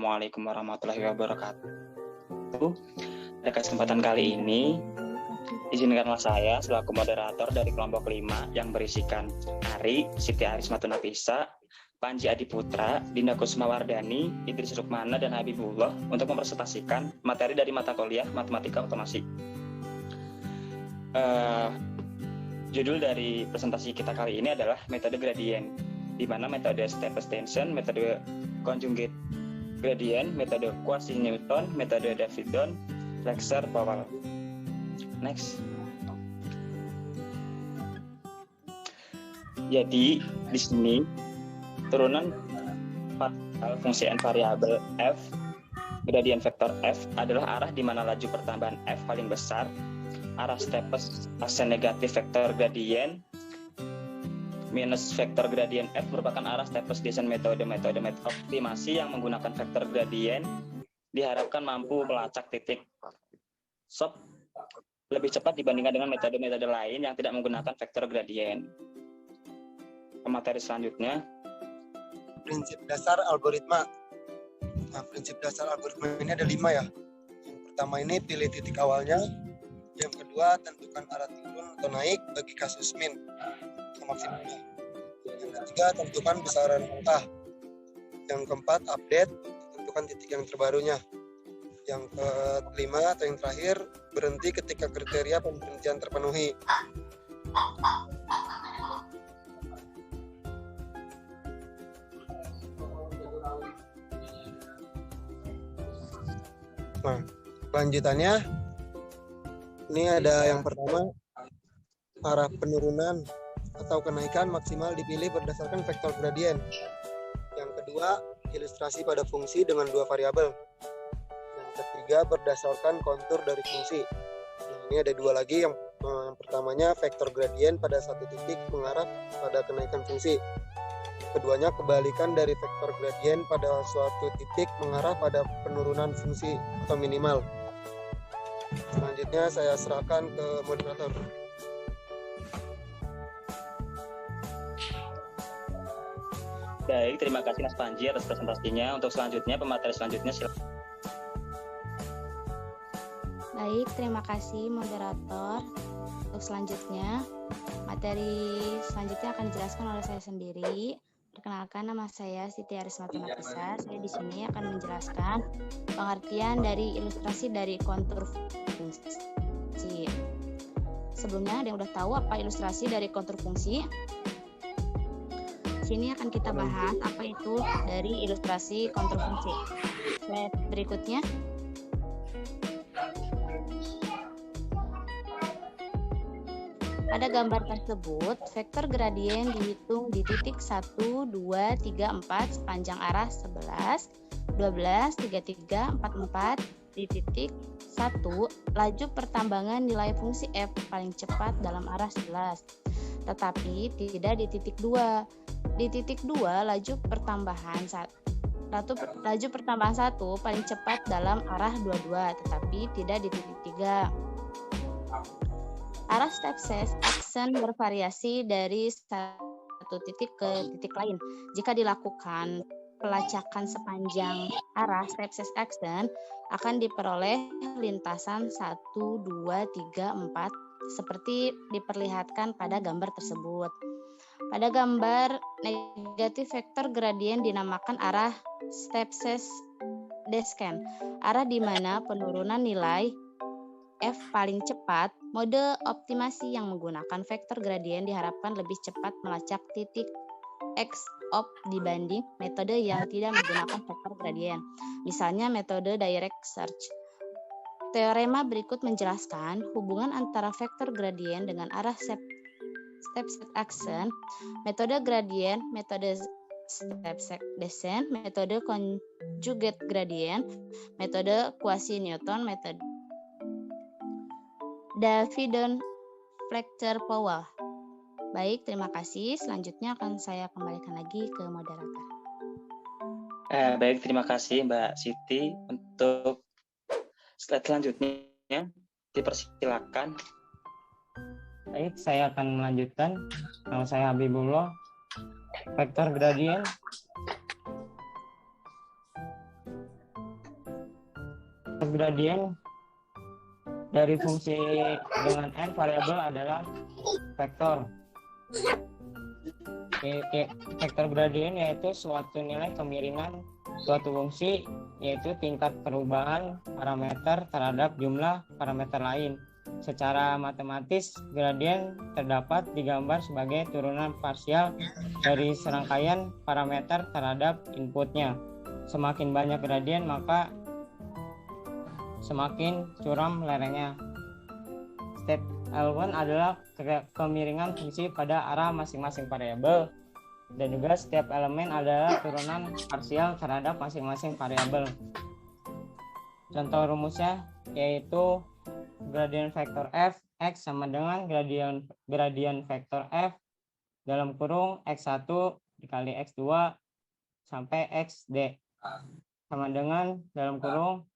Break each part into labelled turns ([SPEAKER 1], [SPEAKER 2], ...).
[SPEAKER 1] Assalamualaikum warahmatullahi wabarakatuh. Pada kesempatan kali ini, izinkanlah saya selaku moderator dari kelompok 5 yang berisikan Ari, Siti Arismatu Nafisa, Panji Adiputra, Dinda Kusmawardani, Idris Rukmana, dan Habibullah untuk mempresentasikan materi dari mata kuliah Matematika Otomasi. Judul dari presentasi kita kali ini adalah metode gradien, di mana metode step extension, metode conjugate gradient, metode Quasi-Newton, metode Davidson, Flexner-Powell. Next. Jadi di sini turunan fungsi n variabel f, gradient vektor f adalah arah di mana laju pertambahan f paling besar. Arah stepes aksen negatif vektor gradient minus vektor gradient f merupakan arah stepes descent metode optimasi yang menggunakan vektor gradient diharapkan mampu melacak titik stop lebih cepat dibandingkan dengan metode-metode lain yang tidak menggunakan vektor gradient. Materi selanjutnya,
[SPEAKER 2] prinsip dasar algoritma. Nah, prinsip dasar algoritma ini ada 5 ya. Yang pertama ini pilih titik awalnya. Yang kedua, tentukan arah turun atau naik bagi kasus min atau maksimumnya. Yang ketiga, tentukan besaran angka. Yang keempat, update, tentukan titik yang terbarunya. Yang kelima atau yang terakhir, berhenti ketika kriteria pemberhentian terpenuhi. Nah, lanjutannya ini ada yang pertama, arah penurunan atau kenaikan maksimal dipilih berdasarkan vektor gradien. Yang kedua, ilustrasi pada fungsi dengan 2 variabel. Yang ketiga, berdasarkan kontur dari fungsi. Nah, ini ada 2 lagi. Yang pertamanya, vektor gradien pada satu titik mengarah pada kenaikan fungsi. Keduanya, kebalikan dari vektor gradien pada suatu titik mengarah pada penurunan fungsi atau minimal. Selanjutnya saya serahkan ke moderator.
[SPEAKER 1] Baik, terima kasih Mas Panji atas presentasinya. Untuk selanjutnya, pemateri selanjutnya silakan.
[SPEAKER 3] Baik, terima kasih moderator. Untuk selanjutnya, materi selanjutnya akan dijelaskan oleh saya sendiri. Perkenalkan, nama saya Siti Arismatu Nafisa. Saya di sini akan menjelaskan pengertian dari ilustrasi dari kontur fungsi. Sebelumnya, ada yang udah tahu apa ilustrasi dari kontur fungsi? Sini akan kita bahas apa itu dari ilustrasi kontur fungsi. Slide berikutnya. Pada gambar tersebut, vektor gradien dihitung di titik 1, 2, 3, 4 sepanjang arah 11, 12, 33, 44 di titik 1, laju pertambangan nilai fungsi f paling cepat dalam arah 11, tetapi tidak di titik 2. Di titik 2, laju pertambahan 1 paling cepat dalam arah 22, tetapi tidak di titik 3. Arah stepses action bervariasi dari satu titik ke titik lain. Jika dilakukan pelacakan sepanjang arah stepses action akan diperoleh lintasan 1, 2, 3, 4 seperti diperlihatkan pada gambar tersebut. Pada gambar negatif vektor gradien dinamakan arah stepses descent, arah di mana penurunan nilai f paling cepat. Mode optimasi yang menggunakan vektor gradien diharapkan lebih cepat melacak titik x op dibanding metode yang tidak menggunakan vektor gradien, misalnya metode direct search. Teorema berikut menjelaskan hubungan antara vektor gradien dengan arah step action, metode gradien, metode step descent, metode conjugate gradient, metode Quasi-Newton, metode Davidson, Flexner-Powell. Baik, terima kasih. Selanjutnya akan saya kembalikan lagi ke moderator.
[SPEAKER 1] Baik, terima kasih Mbak Siti. Untuk slide selanjutnya, dipersilakan.
[SPEAKER 4] Baik, saya akan melanjutkan. Nama saya Habibullah. Vektor gradien gradien dari fungsi dengan n variabel adalah vektor. Vektor gradien yaitu suatu nilai kemiringan suatu fungsi, yaitu tingkat perubahan parameter terhadap jumlah parameter lain. Secara matematis, gradien terdapat digambar sebagai turunan parsial dari serangkaian parameter terhadap inputnya. Semakin banyak gradien, maka semakin curam lerengnya. Step L1 adalah kemiringan fungsi pada arah masing-masing variabel, dan juga setiap elemen adalah turunan parsial terhadap masing-masing variabel. Contoh rumusnya yaitu gradien vektor f x sama dengan gradien vektor f dalam kurung x1 dikali x2 sampai xd sama dengan dalam kurung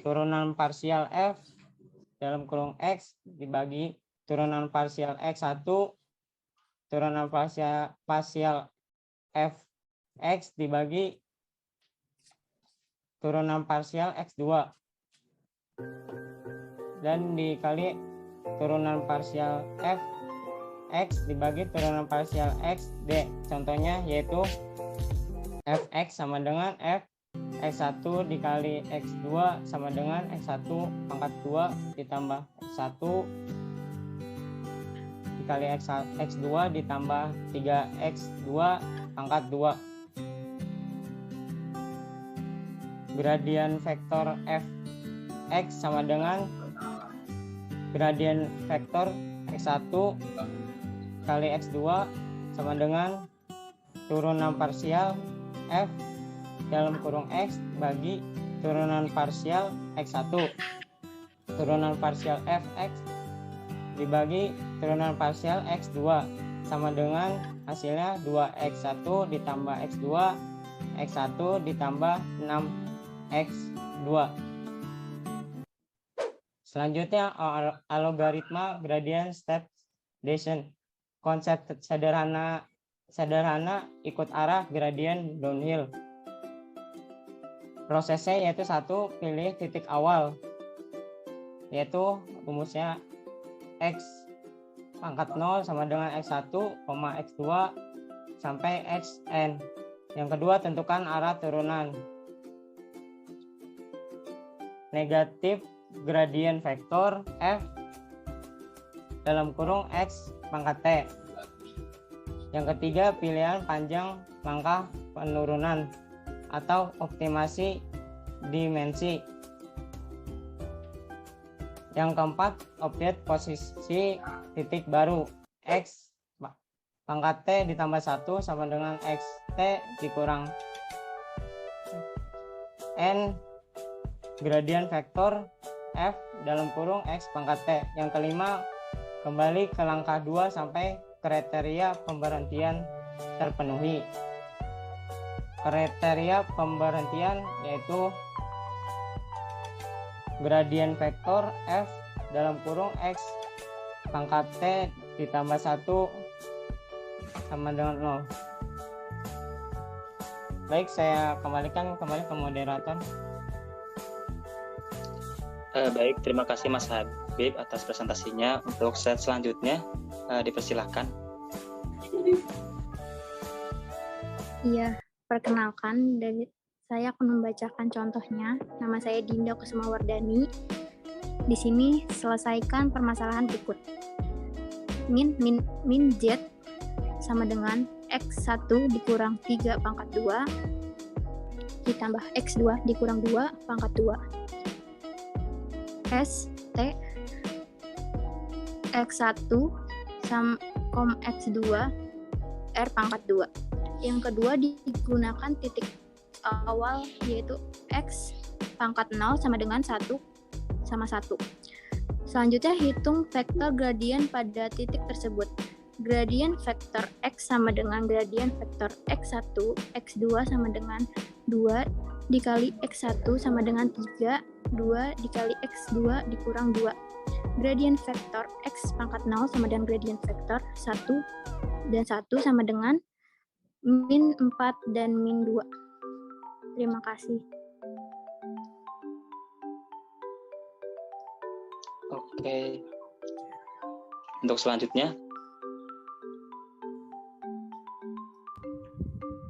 [SPEAKER 4] turunan parsial f dalam kurung x dibagi turunan parsial x1 turunan parsial f x dibagi turunan parsial x2 dan dikali turunan parsial f x dibagi turunan parsial x d. Contohnya yaitu fx sama dengan f x1 dikali x2 sama dengan x1 pangkat 2 ditambah x1 dikali x2 ditambah 3x2 pangkat 2. Gradien vektor f x sama dengan gradien vektor x1 kali x2 sama dengan turunan parsial f dalam kurung x bagi turunan parsial x1 turunan parsial fx dibagi turunan parsial x2 sama dengan hasilnya 2x1 ditambah x2 x1 ditambah 6x2. Selanjutnya algoritma gradient step descent. Konsep sederhana ikut arah gradien downhill. Prosesnya yaitu satu, pilih titik awal, yaitu rumusnya x pangkat 0 sama dengan x1, x2 sampai xn. Yang kedua, tentukan arah turunan. Negatif gradien vektor f dalam kurung x pangkat t. Yang ketiga, pilihan panjang langkah penurunan atau optimasi dimensi. Yang keempat, update posisi titik baru x pangkat t ditambah 1 sama dengan xt dikurang n gradien vektor f dalam kurung x pangkat t. Yang kelima, kembali ke langkah 2 sampai kriteria pemberhentian terpenuhi. Kriteria pemberhentian yaitu gradien vektor f dalam kurung x pangkat t ditambah 1 sama dengan 0. Baik, saya kembalikan kembali ke moderator.
[SPEAKER 1] Baik, terima kasih Mas Habib atas presentasinya. Untuk slide selanjutnya dipersilahkan.
[SPEAKER 5] Iya, perkenalkan, saya akan membacakan contohnya. Nama saya Dinda Kusumawardani. Di sini selesaikan permasalahan berikut. Min Z sama dengan X1 dikurang 3 pangkat 2 ditambah X2 dikurang 2 pangkat 2. S T X1 sama X2 R pangkat 2. Yang kedua, digunakan titik awal yaitu X pangkat 0 sama dengan 1 sama 1. Selanjutnya, hitung vektor gradien pada titik tersebut. Gradien vektor X sama dengan gradien vektor X1, X2 sama dengan 2 dikali X1 sama dengan 3, 2 dikali X2 dikurang 2. Gradien vektor X pangkat 0 sama dengan gradien vektor 1 dan 1 sama dengan min 4 dan min 2. Terima kasih.
[SPEAKER 1] Oke. Untuk selanjutnya,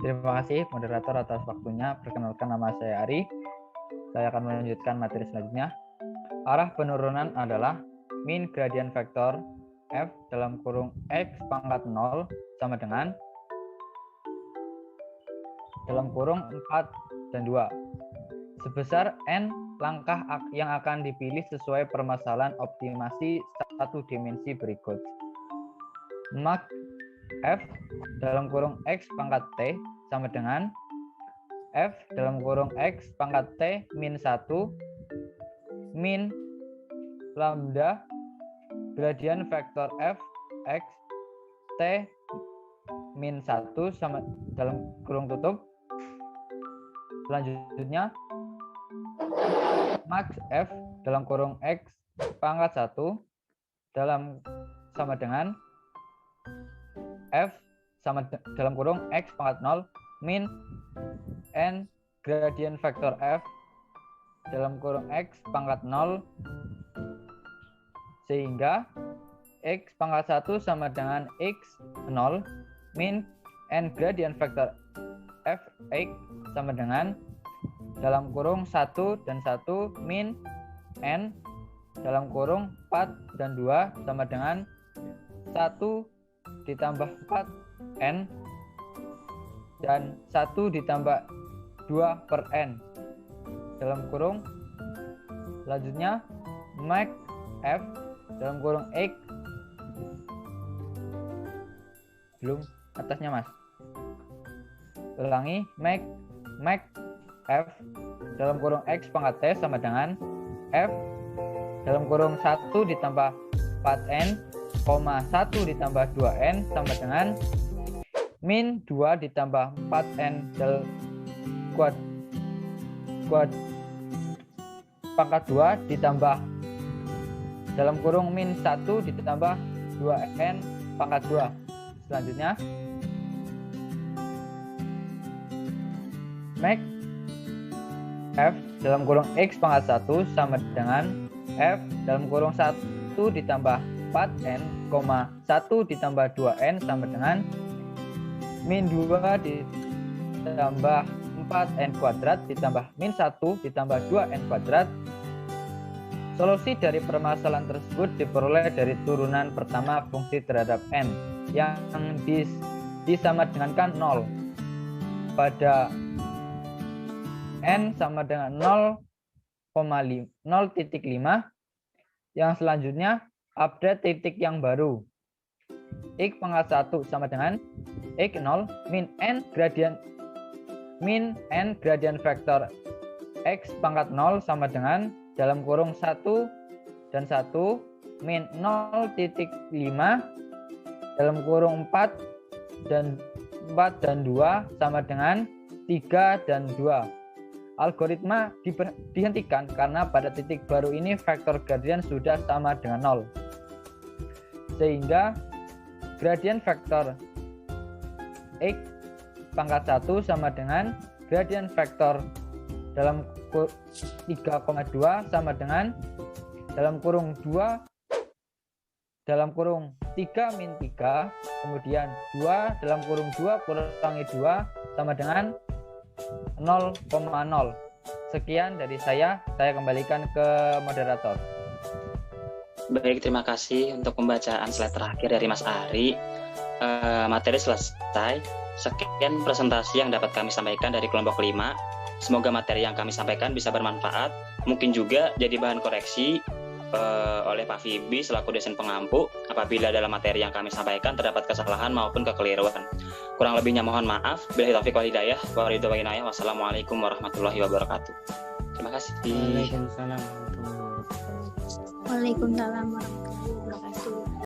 [SPEAKER 6] Terima kasih moderator atas waktunya. Perkenalkan, nama saya Ari. Saya akan melanjutkan materi selanjutnya. Arah penurunan adalah min gradient vektor f dalam kurung x pangkat 0 sama dengan dalam kurung 4 dan 2 sebesar n langkah yang akan dipilih sesuai permasalahan optimasi satu dimensi berikut. Mak f dalam kurung x pangkat t sama dengan f dalam kurung x pangkat t min 1 min lambda gradient vektor f x t min 1 sama dalam kurung tutup. Selanjutnya max f dalam kurung x pangkat 1 dalam sama dengan f sama dalam kurung x pangkat 0 min n gradient vektor f dalam kurung x pangkat 0 sehingga x pangkat 1 sama dengan x 0 min n gradient vektor f x sama dengan dalam kurung 1 dan 1 min n dalam kurung 4 dan 2 sama dengan 1 ditambah 4 n dan 1 ditambah 2 per n dalam kurung. Selanjutnya max f dalam kurung x belum atasnya mas, ulangi, max f dalam kurung x pangkat t sama dengan f dalam kurung 1 ditambah 4n, 1 ditambah 2n sama dengan min 2 ditambah 4n kuad pangkat 2 ditambah dalam kurung min 1 ditambah 2n pangkat 2. Selanjutnya max f dalam kurung x pangkat 1 sama dengan f dalam kurung 1 ditambah 4n, 1 ditambah 2n sama dengan min 2 ditambah 4n kuadrat ditambah min 1 ditambah 2n kuadrat. Solusi dari permasalahan tersebut diperoleh dari turunan pertama fungsi terhadap n yang disamadengankan 0 pada n sama dengan 0,5. Yang selanjutnya update titik yang baru. X pangkat 1 sama dengan x 0 min n gradient vektor x pangkat 0 sama dengan dalam kurung 1 dan 1 min 0,5 dalam kurung 4 dan 2 sama dengan 3 dan 2. Algoritma dihentikan karena pada titik baru ini vektor gradient sudah sama dengan 0. Sehingga gradient vektor x pangkat 1 sama dengan gradient vektor dalam 3,2 sama dengan dalam kurung 2 dalam kurung 3 min 3 kemudian 2 dalam kurung 2 kurangi 2 sama dengan 0,0. Sekian dari saya kembalikan ke moderator.
[SPEAKER 1] baik, terima kasih untuk pembacaan slide terakhir dari Mas Ari. Materi selesai. Sekian presentasi yang dapat kami sampaikan dari kelompok 5. Semoga materi yang kami sampaikan bisa bermanfaat, mungkin juga jadi bahan koreksi oleh Pak Fibi selaku dosen pengampu apabila dalam materi yang kami sampaikan terdapat kesalahan maupun kekeliruan. Kurang lebihnya mohon maaf. Billahi taufiq wal hidayah. Wassalamualaikum warahmatullahi wabarakatuh. Terima kasih.
[SPEAKER 4] Waalaikumsalam warahmatullahi wabarakatuh.
[SPEAKER 5] Waalaikumsalam warahmatullahi wabarakatuh.